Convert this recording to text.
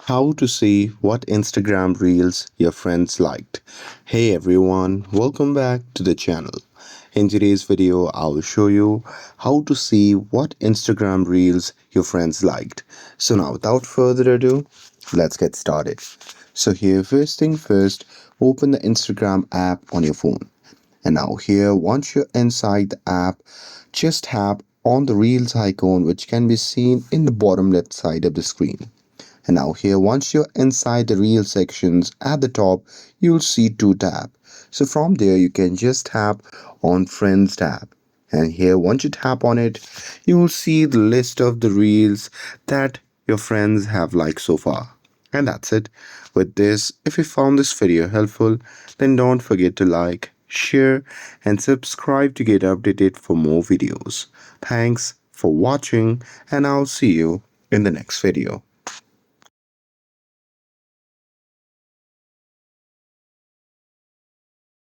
How to see what Instagram reels your friends liked. Hey everyone, welcome back to the channel. In today's video, I will show you how to see what Instagram reels your friends liked. So now without further ado, let's get started. So here, first thing first, open the Instagram app on your phone. And now here, once you're inside the app, just tap on the reels icon which can be seen in the bottom left side of the screen. And now here, once you're inside the reel sections at the top, you'll see two tabs. So from there, you can just tap on Friends tab. And here, once you tap on it, you will see the list of the reels that your friends have liked so far. And that's it. With this, if you found this video helpful, then don't forget to like, share, and subscribe to get updated for more videos. Thanks for watching, and I'll see you in the next video.